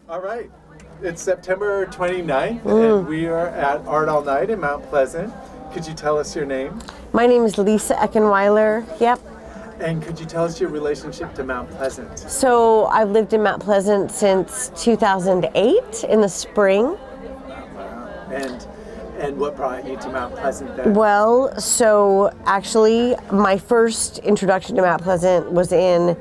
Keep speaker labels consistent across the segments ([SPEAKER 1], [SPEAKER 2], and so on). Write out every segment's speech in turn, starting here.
[SPEAKER 1] All right. It's September 29th, and we are at Art All Night in Mount Pleasant. Could you tell us your name?
[SPEAKER 2] My name is Lisa Eckenwieler. Yep.
[SPEAKER 1] And could you tell us your relationship to Mount Pleasant?
[SPEAKER 2] So I've lived in Mount Pleasant since 2008 in the spring.
[SPEAKER 1] And what brought you to Mount Pleasant then?
[SPEAKER 2] Well, so actually my first introduction to Mount Pleasant was in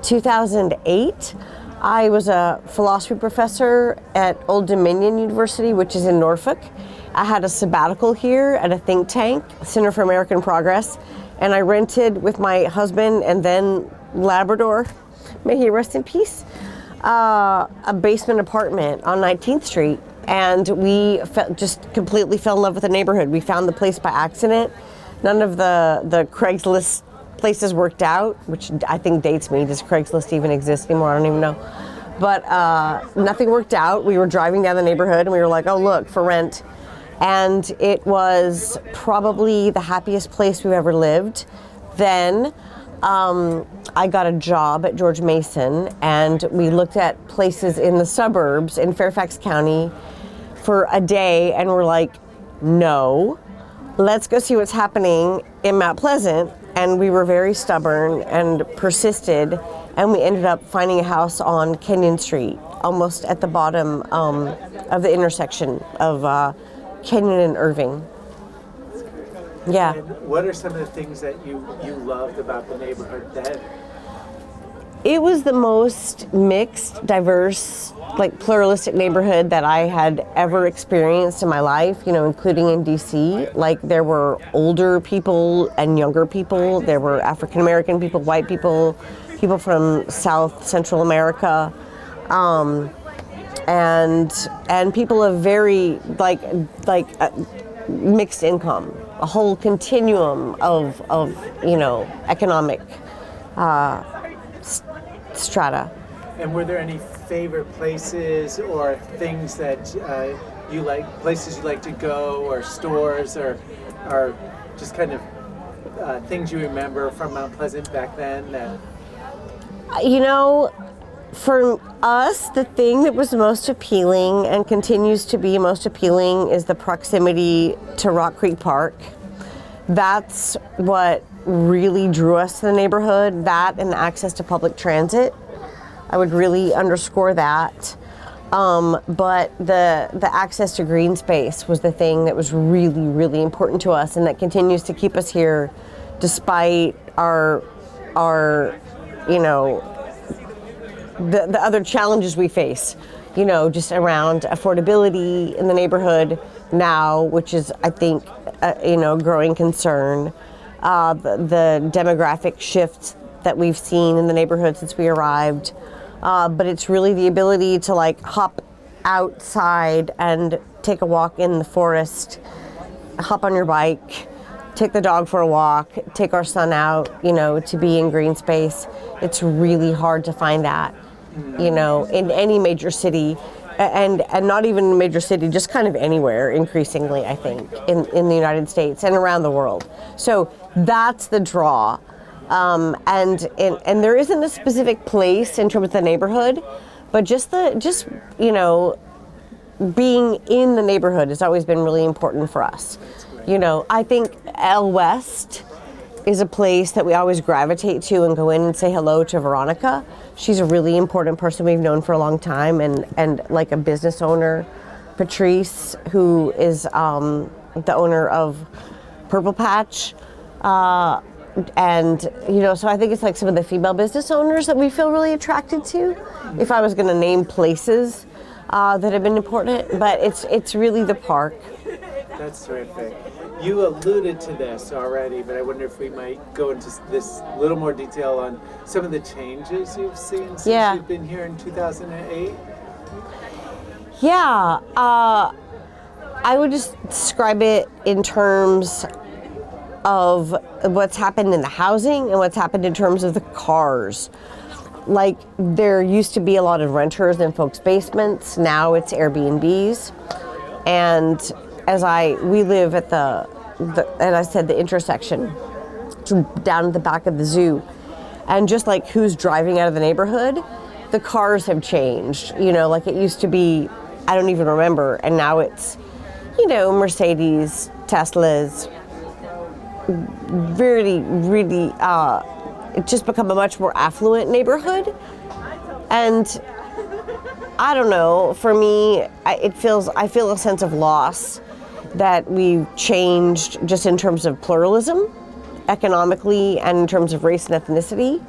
[SPEAKER 2] 2008. I was a philosophy professor at Old Dominion University, which is in Norfolk. I had a sabbatical here at a think tank, Center for American Progress, and I rented with my husband and then Labrador, may he rest in peace, a basement apartment on 19th Street. And we just completely fell in love with the neighborhood. We found the place by accident. None of the Craigslist places worked out, which I think dates me. Does Craigslist even exist anymore? I don't even know. But nothing worked out. We were driving down the neighborhood and we were like, oh, look, for rent. And it was probably the happiest place we've ever lived. Then I got a job at George Mason, and we looked at places in the suburbs in Fairfax County for a day, and we're like, no, let's go see what's happening in Mount Pleasant. And we were very stubborn and persisted, and we ended up finding a house on Kenyon Street, almost at the bottom of the intersection of Kenyon and Irving. Yeah.
[SPEAKER 1] And what are some of the things that you loved about the neighborhood then?
[SPEAKER 2] It was the most mixed, diverse, like pluralistic neighborhood that I had ever experienced in my life, you know, including in DC. Like there were older people and younger people. There were African American people, white people, people from South Central America, and people of very mixed income, a whole continuum of you know, economic strata.
[SPEAKER 1] And were there any favorite places or things that you like, places you like to go, or stores, or just kind of things you remember from Mount Pleasant back then?
[SPEAKER 2] You know, for us, the thing that was most appealing and continues to be most appealing is the proximity to Rock Creek Park. That's what really drew us to the neighborhood, that and the access to public transit. I would really underscore that. But the access to green space was the thing that was really, really important to us, and that continues to keep us here despite our you know, the other challenges we face, you know, just around affordability in the neighborhood now, which is, I think, you know, growing concern. The demographic shifts that we've seen in the neighborhood since we arrived. But it's really the ability to like hop outside and take a walk in the forest, hop on your bike, take the dog for a walk, take our son out, you know, to be in green space. It's really hard to find that, you know, in any major city, and not even a major city, just kind of anywhere increasingly, I think, in the United States and around the world. So that's the draw. And there isn't a specific place in terms of the neighborhood, but just you know, being in the neighborhood has always been really important for us. You know, I think El West is a place that we always gravitate to and go in and say hello to Veronica. She's a really important person we've known for a long time, and like a business owner, Patrice, who is the owner of Purple Patch. And, you know, so I think it's like some of the female business owners that we feel really attracted to, if I was going to name places that have been important, but it's really the park.
[SPEAKER 1] That's terrific. You alluded to this already, but I wonder if we might go into this little more detail on some of the changes you've seen since you've been here in 2008.
[SPEAKER 2] Yeah, I would just describe it in terms of what's happened in the housing and what's happened in terms of the cars. Like, there used to be a lot of renters in folks' basements. Now it's Airbnbs. And we live at as I said, the intersection down at the back of the zoo. And just like who's driving out of the neighborhood, the cars have changed. You know, like it used to be, I don't even remember, and now it's, you know, Mercedes, Teslas, really, it's just become a much more affluent neighborhood. And I don't know, for me, I feel a sense of loss that we've changed just in terms of pluralism, economically, and in terms of race and ethnicity.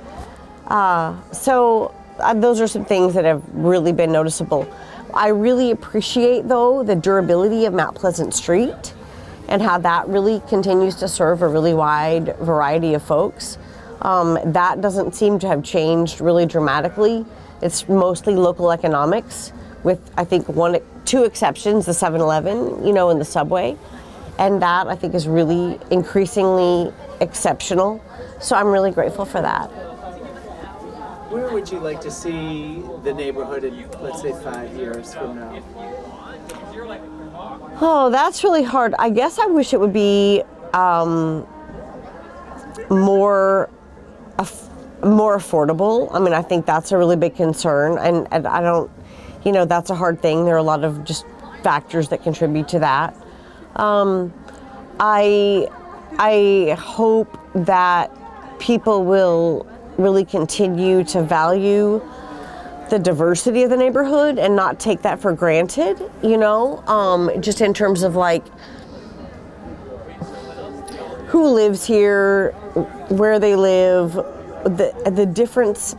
[SPEAKER 2] So those are some things that have really been noticeable. I really appreciate, though, the durability of Mount Pleasant Street and how that really continues to serve a really wide variety of folks. That doesn't seem to have changed really dramatically. It's mostly local economics, with I think two exceptions, the 7-Eleven, you know, and the Subway. And that I think is really increasingly exceptional. So I'm really grateful for that.
[SPEAKER 1] Where would you like to see the neighborhood in, let's say, 5 years from now?
[SPEAKER 2] Oh, that's really hard. I guess I wish it would be more affordable. I mean, I think that's a really big concern, and I don't, you know, that's a hard thing. There are a lot of just factors that contribute to that. I hope that people will really continue to value the diversity of the neighborhood and not take that for granted, you know, just in terms of like who lives here, where they live, the difference.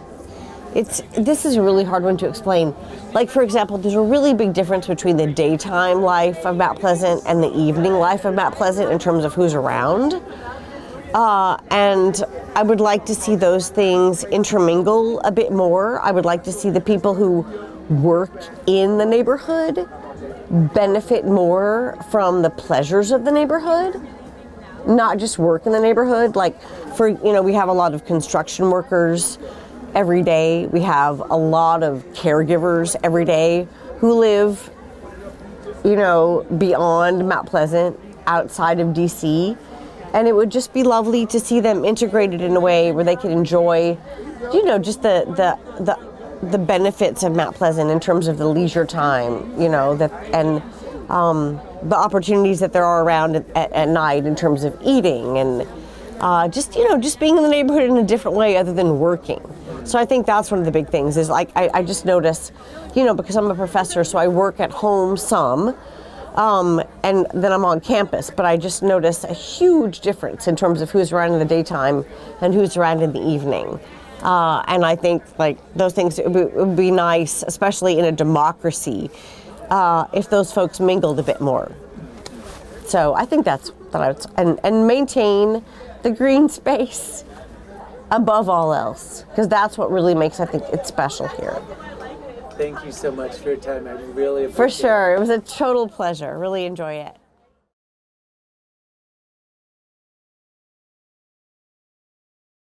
[SPEAKER 2] This is a really hard one to explain. Like, for example, there's a really big difference between the daytime life of Mount Pleasant and the evening life of Mount Pleasant in terms of who's around. And I would like to see those things intermingle a bit more. I would like to see the people who work in the neighborhood benefit more from the pleasures of the neighborhood, not just work in the neighborhood. Like, for, you know, we have a lot of construction workers every day. We have a lot of caregivers every day who live, you know, beyond Mount Pleasant, outside of DC. And it would just be lovely to see them integrated in a way where they can enjoy, you know, just the benefits of Mount Pleasant in terms of the leisure time, you know, and the opportunities that there are around at night in terms of eating and just, you know, just being in the neighborhood in a different way other than working. So I think that's one of the big things is like, I just notice, you know, because I'm a professor, so I work at home some, and then I'm on campus, but I just notice a huge difference in terms of who's around in the daytime and who's around in the evening. And I think like those things, it would be nice, especially in a democracy, if those folks mingled a bit more. So I think that's what I would, and maintain the green space above all else, because that's what really makes, I think, it special here.
[SPEAKER 1] Thank you so much for your time. I really appreciate it.
[SPEAKER 2] For sure. It was a total pleasure. Really enjoy it.